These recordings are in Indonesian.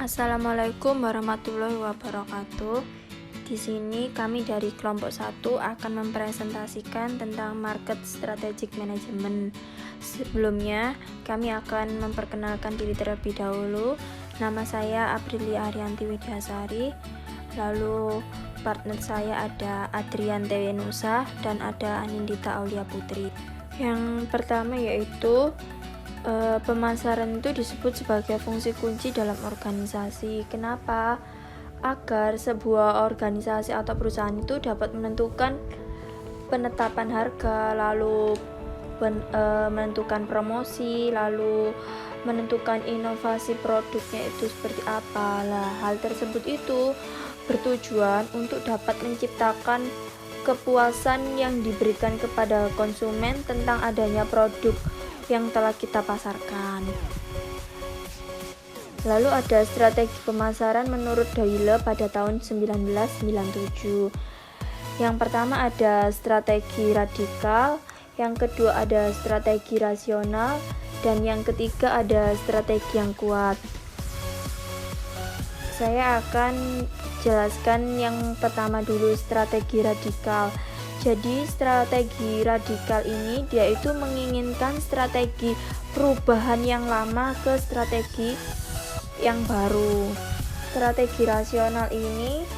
Assalamualaikum warahmatullahi wabarakatuh. Di sini kami dari kelompok 1 akan mempresentasikan tentang market strategic management. Sebelumnya, kami akan memperkenalkan diri terlebih dahulu. Nama saya Aprilia Arianti Widyasari. Lalu partner saya ada Adrian Tewenusa dan ada Anindita Aulia Putri. Yang pertama yaitu pemasaran itu disebut sebagai fungsi kunci dalam organisasi. Kenapa? Agar sebuah organisasi atau perusahaan itu dapat menentukan penetapan harga, lalu menentukan promosi, lalu menentukan inovasi produknya itu seperti apa. Hal tersebut itu bertujuan untuk dapat menciptakan kepuasan yang diberikan kepada konsumen tentang adanya produk yang telah kita pasarkan. Lalu ada strategi pemasaran menurut Doyle pada tahun 1997. Yang pertama ada strategi radikal, yang kedua ada strategi rasional, dan yang ketiga ada strategi yang kuat. Saya akan jelaskan yang pertama dulu, strategi radikal. Jadi strategi radikal ini dia itu menginginkan strategi perubahan yang lama ke strategi yang baru. Strategi rasional ini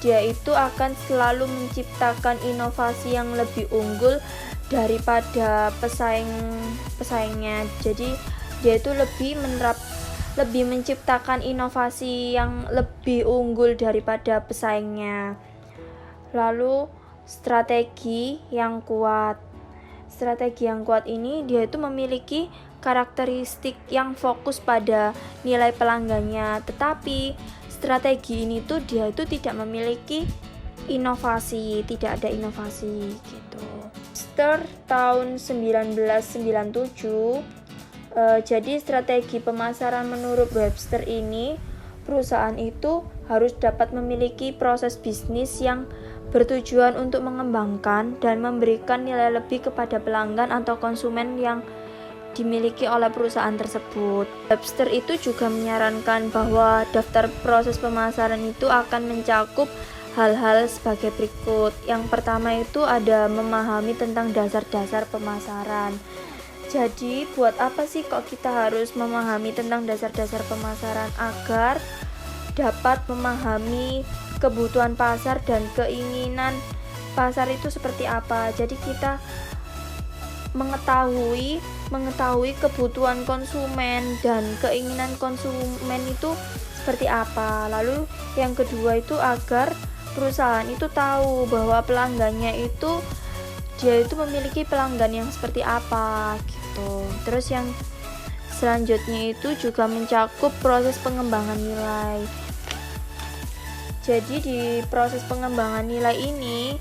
dia itu akan selalu menciptakan inovasi yang lebih unggul daripada pesaingnya. Jadi dia itu lebih menciptakan inovasi yang lebih unggul daripada pesaingnya. Lalu strategi yang kuat. Strategi yang kuat ini dia itu memiliki karakteristik yang fokus pada nilai pelanggannya, tetapi strategi ini tuh dia itu tidak memiliki inovasi, tidak ada inovasi gitu. Webster tahun 1997. Jadi strategi pemasaran menurut Webster ini, perusahaan itu harus dapat memiliki proses bisnis yang bertujuan untuk mengembangkan dan memberikan nilai lebih kepada pelanggan atau konsumen yang dimiliki oleh perusahaan tersebut. Webster itu juga menyarankan bahwa daftar proses pemasaran itu akan mencakup hal-hal sebagai berikut. Yang pertama itu ada memahami tentang dasar-dasar pemasaran. Jadi buat apa sih kok kita harus memahami tentang dasar-dasar pemasaran? Agar dapat memahami kebutuhan pasar dan keinginan pasar itu seperti apa. Jadi kita mengetahui kebutuhan konsumen dan keinginan konsumen itu seperti apa. Lalu yang kedua itu agar perusahaan itu tahu bahwa pelanggannya itu dia itu memiliki pelanggan yang seperti apa gitu. Terus yang selanjutnya itu juga mencakup proses pengembangan nilai. Jadi di proses pengembangan nilai ini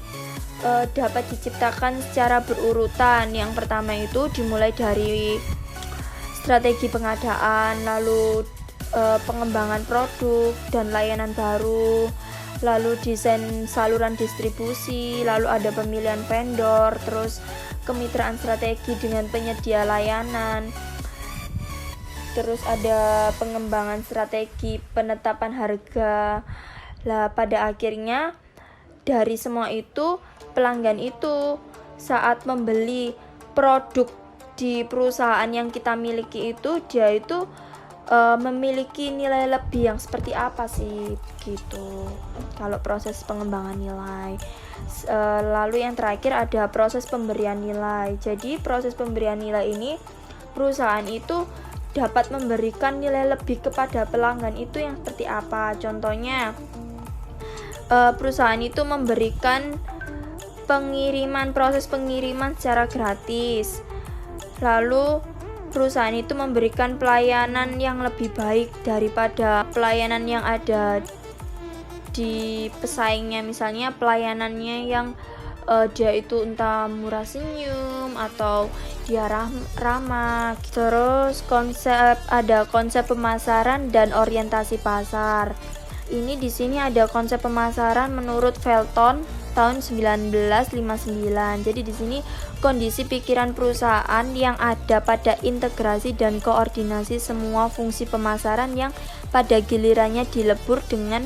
dapat diciptakan secara berurutan. Yang pertama itu dimulai dari strategi pengadaan, lalu pengembangan produk dan layanan baru, lalu desain saluran distribusi, lalu ada pemilihan vendor, terus kemitraan strategi dengan penyedia layanan, terus ada pengembangan strategi penetapan harga. Pada akhirnya dari semua itu pelanggan itu saat membeli produk di perusahaan yang kita miliki itu dia itu memiliki nilai lebih yang seperti apa sih gitu kalau proses pengembangan nilai. Lalu yang terakhir ada proses pemberian nilai. Jadi proses pemberian nilai ini perusahaan itu dapat memberikan nilai lebih kepada pelanggan itu yang seperti apa. Contohnya perusahaan itu memberikan proses pengiriman secara gratis. Lalu perusahaan itu memberikan pelayanan yang lebih baik daripada pelayanan yang ada di pesaingnya. Misalnya pelayanannya yang dia itu entah murah senyum atau dia ramah. Terus ada konsep pemasaran dan orientasi pasar. Ini di sini ada konsep pemasaran menurut Felton tahun 1959. Jadi di sini kondisi pikiran perusahaan yang ada pada integrasi dan koordinasi semua fungsi pemasaran yang pada gilirannya dilebur dengan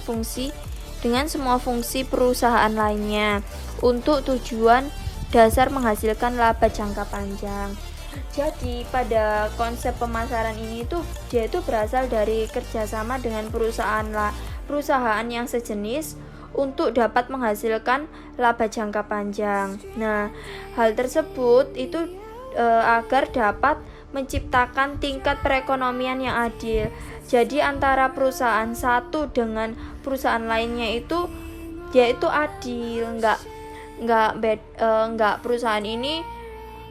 semua fungsi perusahaan lainnya untuk tujuan dasar menghasilkan laba jangka panjang. Jadi pada konsep pemasaran ini dia berasal dari kerjasama dengan perusahaan yang sejenis untuk dapat menghasilkan laba jangka panjang. Nah, hal tersebut itu agar dapat menciptakan tingkat perekonomian yang adil. Jadi antara perusahaan satu dengan perusahaan lainnya itu yaitu adil, enggak perusahaan ini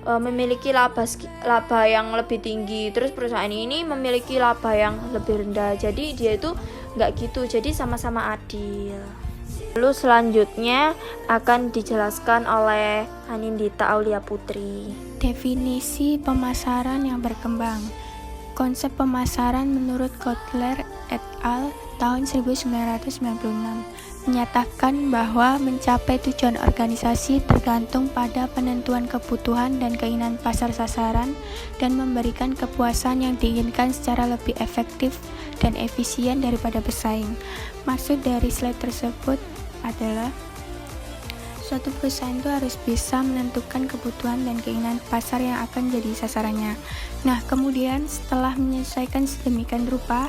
memiliki laba yang lebih tinggi, terus perusahaan ini memiliki laba yang lebih rendah. Jadi dia itu enggak gitu, jadi sama-sama adil. Lalu selanjutnya akan dijelaskan oleh Anindita Aulia Putri. Definisi pemasaran yang berkembang. Konsep pemasaran menurut Kotler et al. Tahun 1996 menyatakan bahwa mencapai tujuan organisasi tergantung pada penentuan kebutuhan dan keinginan pasar sasaran dan memberikan kepuasan yang diinginkan secara lebih efektif dan efisien daripada bersaing. Maksud dari slide tersebut adalah suatu perusahaan itu harus bisa menentukan kebutuhan dan keinginan pasar yang akan jadi sasarannya. Nah, kemudian setelah menyesuaikan sedemikian rupa,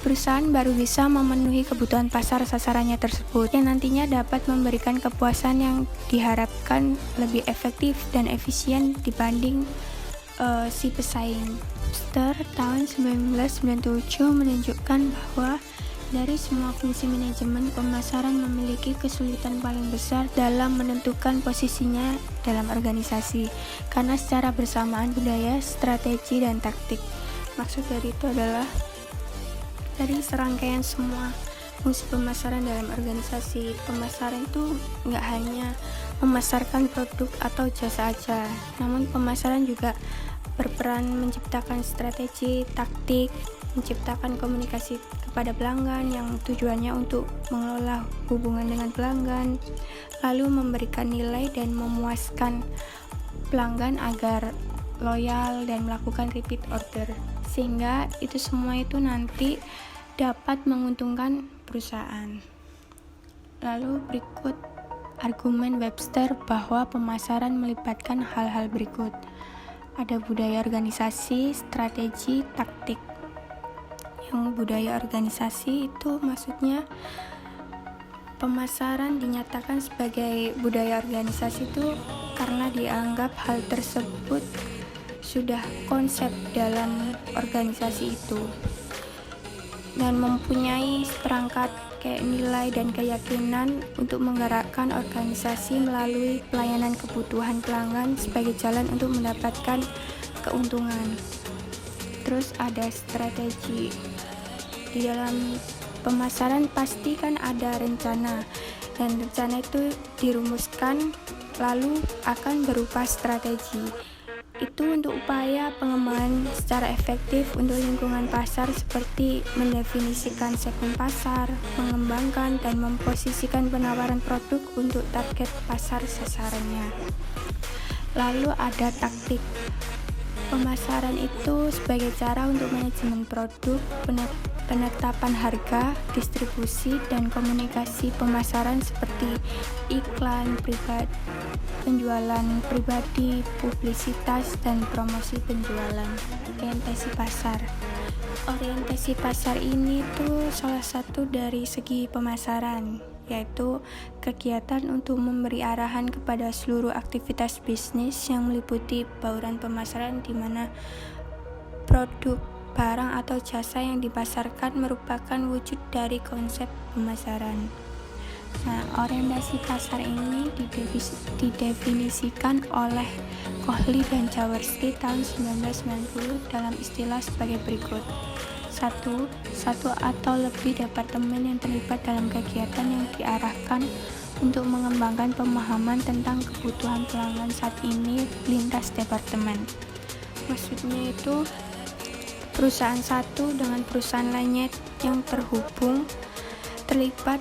perusahaan baru bisa memenuhi kebutuhan pasar sasarannya tersebut yang nantinya dapat memberikan kepuasan yang diharapkan lebih efektif dan efisien dibanding si pesaing. Webster tahun 1997 menunjukkan bahwa dari semua fungsi manajemen, pemasaran memiliki kesulitan paling besar dalam menentukan posisinya dalam organisasi karena secara bersamaan budaya, strategi, dan taktik. Maksud dari itu adalah dari serangkaian semua fungsi pemasaran dalam organisasi. Pemasaran itu nggak hanya memasarkan produk atau jasa aja, namun pemasaran juga berperan menciptakan strategi, taktik, menciptakan komunikasi kepada pelanggan yang tujuannya untuk mengelola hubungan dengan pelanggan, lalu memberikan nilai dan memuaskan pelanggan agar loyal dan melakukan repeat order, sehingga itu semua itu nanti dapat menguntungkan perusahaan. Lalu berikut argumen Webster bahwa pemasaran melibatkan hal-hal berikut. Ada budaya organisasi, strategi, taktik. Yang budaya organisasi itu maksudnya pemasaran dinyatakan sebagai budaya organisasi itu karena dianggap hal tersebut sudah konsep dalam organisasi itu dan mempunyai seperangkat kayak nilai dan keyakinan untuk menggerakkan organisasi melalui pelayanan kebutuhan pelanggan sebagai jalan untuk mendapatkan keuntungan. Terus ada strategi. Di dalam pemasaran pasti kan ada rencana, dan rencana itu dirumuskan lalu akan berupa strategi. Itu untuk upaya pengembangan secara efektif untuk lingkungan pasar seperti mendefinisikan segmen pasar, mengembangkan dan memposisikan penawaran produk untuk target pasar sasarannya. Lalu ada taktik. Pemasaran itu sebagai cara untuk manajemen produk, penetapan harga, distribusi, dan komunikasi pemasaran seperti iklan pribadi, penjualan pribadi, publisitas, dan promosi penjualan. Orientasi pasar. Orientasi pasar ini tuh salah satu dari segi pemasaran, yaitu kegiatan untuk memberi arahan kepada seluruh aktivitas bisnis yang meliputi bauran pemasaran di mana produk, barang atau jasa yang dipasarkan merupakan wujud dari konsep pemasaran. Nah, orientasi pasar ini didefinisikan oleh Kohli dan Jaworski tahun 1990 dalam istilah sebagai berikut. 1. Satu atau lebih departemen yang terlibat dalam kegiatan yang diarahkan untuk mengembangkan pemahaman tentang kebutuhan pelanggan saat ini lintas departemen. Maksudnya itu perusahaan satu dengan perusahaan lainnya yang terhubung terlibat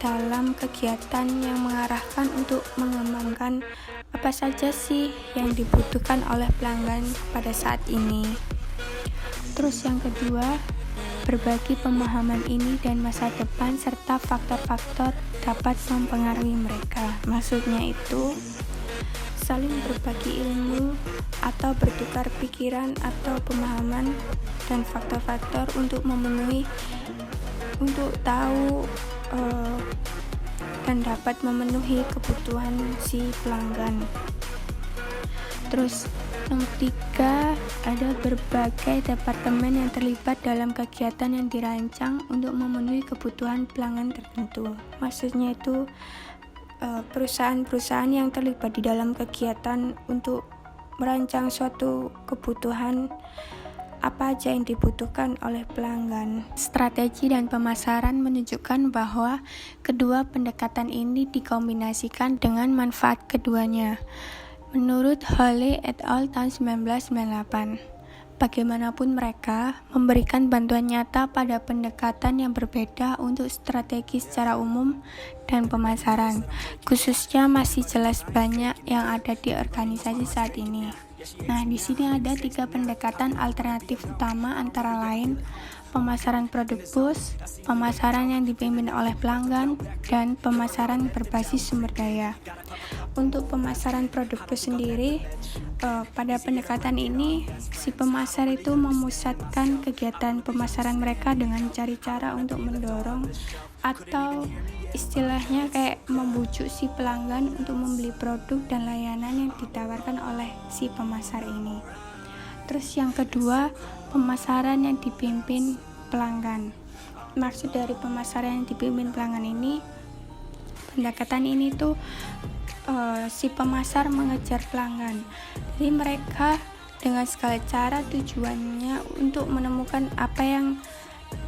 dalam kegiatan yang mengarahkan untuk mengembangkan apa saja sih yang dibutuhkan oleh pelanggan pada saat ini. Terus yang kedua, berbagi pemahaman ini dan masa depan serta faktor-faktor dapat mempengaruhi mereka. Maksudnya itu saling berbagi ilmu atau bertukar pikiran atau pemahaman dan faktor-faktor untuk tahu dan dapat memenuhi kebutuhan si pelanggan. Terus yang ketiga, ada berbagai departemen yang terlibat dalam kegiatan yang dirancang untuk memenuhi kebutuhan pelanggan tertentu. Maksudnya itu perusahaan-perusahaan yang terlibat di dalam kegiatan untuk merancang suatu kebutuhan apa aja yang dibutuhkan oleh pelanggan. Strategi dan pemasaran menunjukkan bahwa kedua pendekatan ini dikombinasikan dengan manfaat keduanya. Menurut Hole et al. Tahun 1998, bagaimanapun mereka memberikan bantuan nyata pada pendekatan yang berbeda untuk strategi secara umum dan pemasaran, khususnya masih jelas banyak yang ada di organisasi saat ini. Nah, di sini ada 3 pendekatan alternatif utama, antara lain pemasaran produk bus, pemasaran yang dipimpin oleh pelanggan, dan pemasaran berbasis sumber daya. Untuk pemasaran produk bus sendiri, pada pendekatan ini si pemasar itu memusatkan kegiatan pemasaran mereka dengan cari cara untuk mendorong atau istilahnya kayak membujuk si pelanggan untuk membeli produk dan layanan yang ditawarkan oleh si pemasar ini. Terus yang kedua, pemasaran yang dipimpin pelanggan. Maksud dari pemasaran yang dipimpin pelanggan ini, pendekatan ini tuh si pemasar mengejar pelanggan. Jadi mereka dengan segala cara tujuannya untuk menemukan apa yang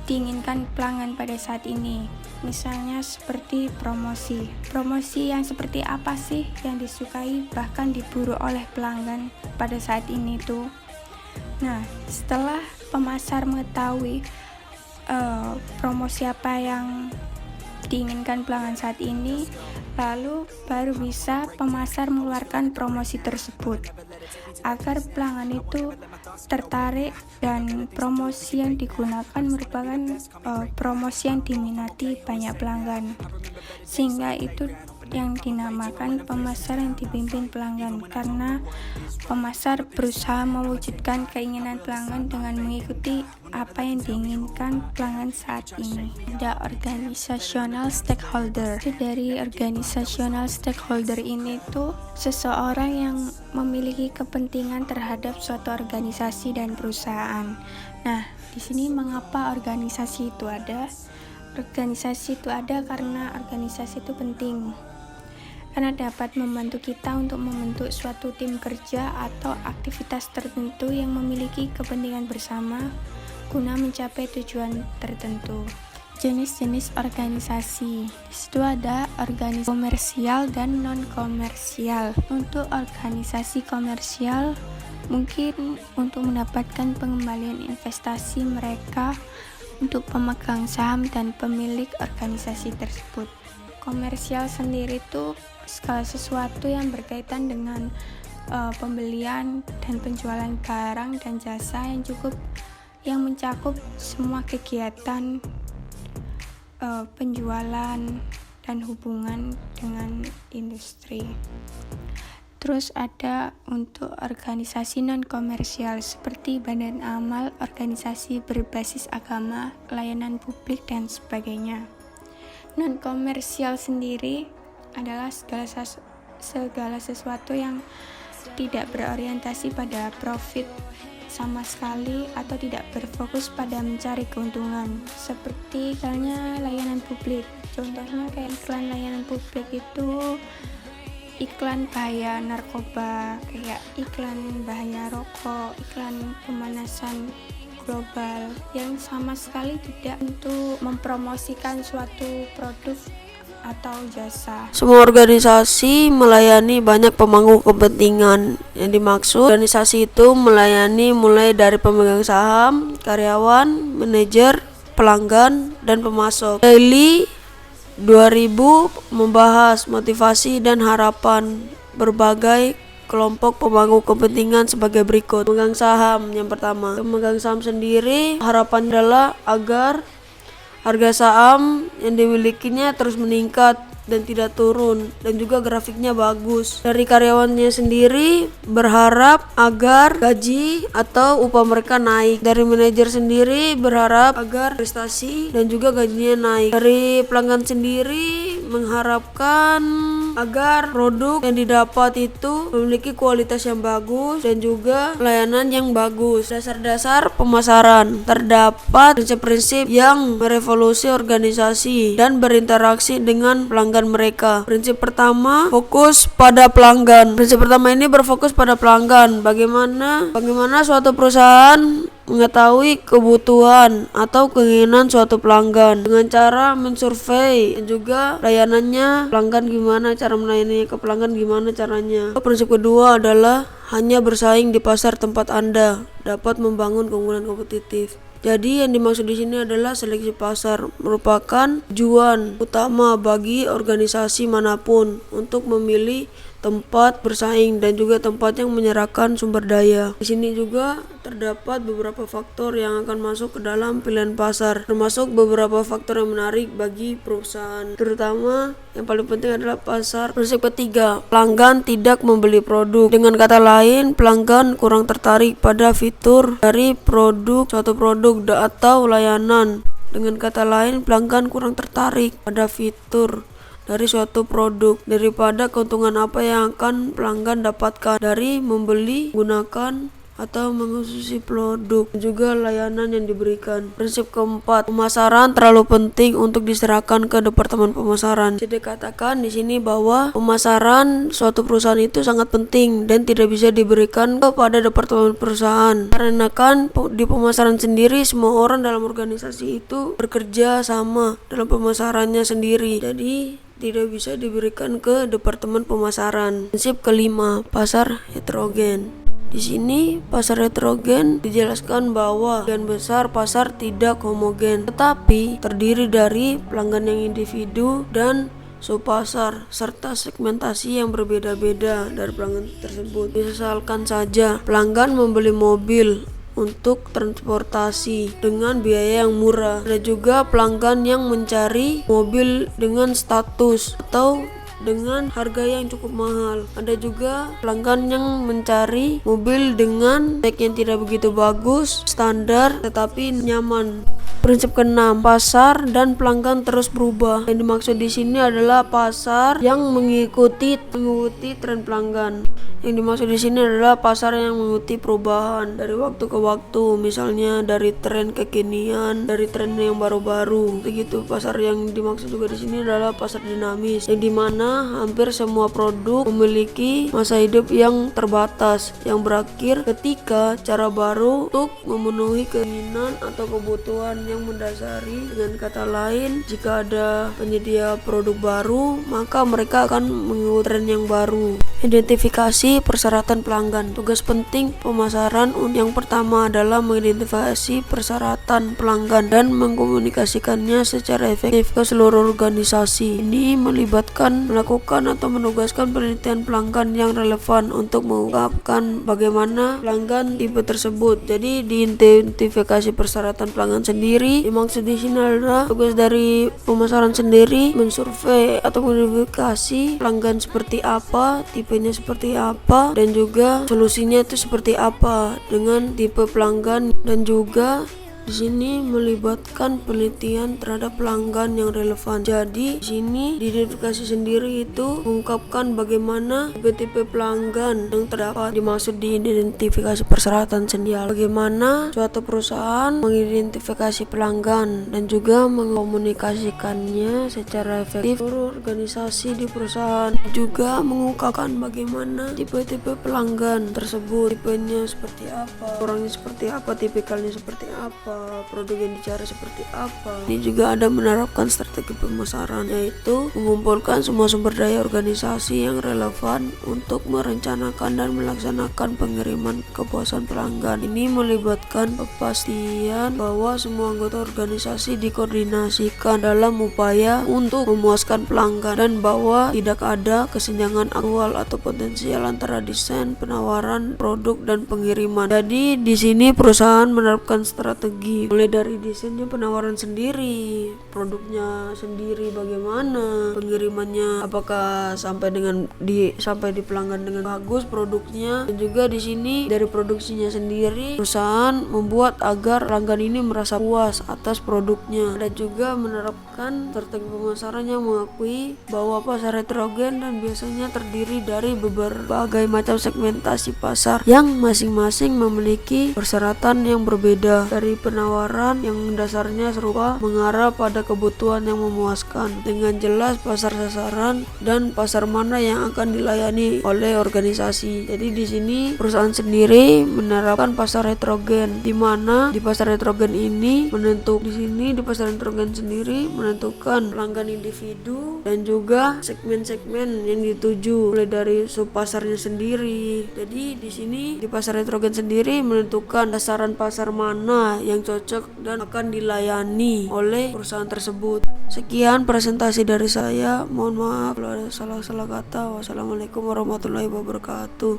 diinginkan pelanggan pada saat ini. Misalnya seperti promosi yang seperti apa sih yang disukai bahkan diburu oleh pelanggan pada saat ini tuh. Nah, setelah pemasar mengetahui promosi apa yang diinginkan pelanggan saat ini, lalu baru bisa pemasar mengeluarkan promosi tersebut agar pelanggan itu tertarik, dan promosi yang digunakan merupakan promosi yang diminati banyak pelanggan, sehingga itu yang dinamakan pemasar yang dipimpin pelanggan, karena pemasar berusaha mewujudkan keinginan pelanggan dengan mengikuti apa yang diinginkan pelanggan saat ini. Ada organisational stakeholder. Dari organisational stakeholder ini tuh seseorang yang memiliki kepentingan terhadap suatu organisasi dan perusahaan. Nah, di sini mengapa organisasi itu ada? Organisasi itu ada karena organisasi itu penting, karena dapat membantu kita untuk membentuk suatu tim kerja atau aktivitas tertentu yang memiliki kepentingan bersama guna mencapai tujuan tertentu. Jenis-jenis organisasi. Di situ ada organisasi komersial dan non-komersial. Untuk organisasi komersial, mungkin untuk mendapatkan pengembalian investasi mereka untuk pemegang saham dan pemilik organisasi tersebut. Komersial sendiri itu segala sesuatu yang berkaitan dengan pembelian dan penjualan barang dan jasa yang mencakup semua kegiatan penjualan dan hubungan dengan industri. Terus ada untuk organisasi non-komersial seperti badan amal, organisasi berbasis agama, layanan publik, dan sebagainya. Non-komersial sendiri adalah segala sesuatu yang tidak berorientasi pada profit sama sekali atau tidak berfokus pada mencari keuntungan, seperti misalnya layanan publik. Contohnya kayak iklan layanan publik itu iklan bahaya narkoba, kayak iklan bahaya rokok, iklan pemanasan global, yang sama sekali tidak untuk mempromosikan suatu produk atau jasa. Semua organisasi melayani banyak pemangku kepentingan. Yang dimaksud organisasi itu melayani mulai dari pemegang saham, karyawan, manajer, pelanggan dan pemasok. Daily 2000 membahas motivasi dan harapan berbagai kelompok pemangku kepentingan sebagai berikut. Pemegang saham yang pertama. Pemegang saham sendiri harapannya adalah agar harga saham yang dimilikinya terus meningkat dan tidak turun, dan juga grafiknya bagus. Dari karyawannya sendiri berharap agar gaji atau upah mereka naik. Dari manajer sendiri berharap agar prestasi dan juga gajinya naik. Dari pelanggan sendiri mengharapkan agar produk yang didapat itu memiliki kualitas yang bagus dan juga pelayanan yang bagus. Dasar-dasar pemasaran. Terdapat prinsip-prinsip yang merevolusi organisasi dan berinteraksi dengan pelanggan mereka. Prinsip pertama, fokus pada pelanggan. Prinsip pertama ini berfokus pada pelanggan. Bagaimana suatu perusahaan mengetahui kebutuhan atau keinginan suatu pelanggan dengan cara mensurvei dan juga layanannya pelanggan, gimana cara melayaninya ke pelanggan, gimana caranya. Prinsip kedua adalah hanya bersaing di pasar tempat Anda dapat membangun keunggulan kompetitif. Jadi yang dimaksud di sini adalah seleksi pasar, merupakan tujuan utama bagi organisasi manapun untuk memilih tempat bersaing dan juga tempat yang menyerahkan sumber daya. Di sini juga terdapat beberapa faktor yang akan masuk ke dalam pilihan pasar, termasuk beberapa faktor yang menarik bagi perusahaan. Terutama yang paling penting adalah pasar. Prinsip ketiga, pelanggan tidak membeli produk. Dengan kata lain, pelanggan kurang tertarik pada fitur dari suatu produk atau layanan. Dengan kata lain, pelanggan kurang tertarik pada fitur dari suatu produk daripada keuntungan apa yang akan pelanggan dapatkan dari membeli, gunakan, atau mengonsumsi produk, juga layanan yang diberikan. Prinsip keempat, pemasaran terlalu penting untuk diserahkan ke departemen pemasaran. Jadi dikatakan di sini bahwa pemasaran suatu perusahaan itu sangat penting dan tidak bisa diberikan kepada departemen perusahaan. Karena kan di pemasaran sendiri semua orang dalam organisasi itu bekerja sama dalam pemasarannya sendiri. Jadi tidak bisa diberikan ke departemen pemasaran. Prinsip kelima, pasar heterogen. Di sini pasar heterogen dijelaskan bahwa sebagian besar pasar tidak homogen, tetapi terdiri dari pelanggan yang individu dan subpasar serta segmentasi yang berbeda-beda dari pelanggan tersebut. Misalkan saja pelanggan membeli mobil untuk transportasi dengan biaya yang murah. Ada juga pelanggan yang mencari mobil dengan status atau dengan harga yang cukup mahal. Ada juga pelanggan yang mencari mobil dengan spek yang tidak begitu bagus, standar tetapi nyaman. Prinsip keenam, pasar dan pelanggan terus berubah. Yang dimaksud di sini adalah pasar yang mengikuti tren pelanggan. Yang dimaksud di sini adalah pasar yang mengikuti perubahan dari waktu ke waktu, misalnya dari tren kekinian, dari tren yang baru-baru. Begitu. Pasar yang dimaksud juga di sini adalah pasar dinamis, yang dimana hampir semua produk memiliki masa hidup yang terbatas, yang berakhir ketika cara baru untuk memenuhi keinginan atau kebutuhan yang mendasari. Dengan kata lain, jika ada penyedia produk baru, maka mereka akan mengikuti tren yang baru. Identifikasi persyaratan pelanggan. Tugas penting pemasaran yang pertama adalah mengidentifikasi persyaratan pelanggan dan mengkomunikasikannya secara efektif ke seluruh organisasi. Ini melibatkan melakukan atau menugaskan penelitian pelanggan yang relevan untuk mengungkapkan bagaimana pelanggan tipe tersebut. Jadi diidentifikasi persyaratan pelanggan sendiri. Dimaksud di sini adalah tugas dari pemasaran sendiri mensurvei atau mengidentifikasi pelanggan seperti apa, tipenya seperti apa, dan juga solusinya itu seperti apa dengan tipe pelanggan, dan juga di sini melibatkan penelitian terhadap pelanggan yang relevan. Jadi di sini diidentifikasi sendiri itu mengungkapkan bagaimana tipe-tipe pelanggan yang terdapat. Dimaksud di identifikasi persyaratan sendiri. Bagaimana suatu perusahaan mengidentifikasi pelanggan dan juga mengkomunikasikannya secara efektif seluruh organisasi di perusahaan. Juga mengungkapkan bagaimana tipe-tipe pelanggan tersebut, tipenya seperti apa, orangnya seperti apa, tipikalnya seperti apa. apa, produk yang dicari seperti apa. Ini juga ada menerapkan strategi pemasaran, yaitu mengumpulkan semua sumber daya organisasi yang relevan untuk merencanakan dan melaksanakan pengiriman kepuasan pelanggan. Ini melibatkan kepastian bahwa semua anggota organisasi dikoordinasikan dalam upaya untuk memuaskan pelanggan dan bahwa tidak ada kesenjangan aktual atau potensial antara desain, penawaran, produk, dan pengiriman. Jadi di sini perusahaan menerapkan strategi mulai dari desainnya, penawaran sendiri, produknya sendiri bagaimana, pengirimannya apakah sampai di pelanggan dengan bagus produknya, dan juga di sini dari produksinya sendiri perusahaan membuat agar pelanggan ini merasa puas atas produknya. Ada juga menerapkan strategi pemasaran yang mengakui bahwa pasar heterogen dan biasanya terdiri dari berbagai macam segmentasi pasar yang masing-masing memiliki persyaratan yang berbeda, dari penawaran yang dasarnya serupa mengarah pada kebutuhan yang memuaskan dengan jelas pasar sasaran dan pasar mana yang akan dilayani oleh organisasi. Jadi di sini perusahaan sendiri menerapkan pasar heterogen, di mana di pasar heterogen ini di pasar heterogen sendiri menentukan pelanggan individu dan juga segmen-segmen yang dituju mulai dari subpasarnya sendiri. Jadi di sini di pasar heterogen sendiri menentukan sasaran pasar mana yang cocok dan akan dilayani oleh perusahaan tersebut. Sekian presentasi dari saya. Mohon maaf kalau ada salah-salah kata. Wassalamualaikum warahmatullahi wabarakatuh.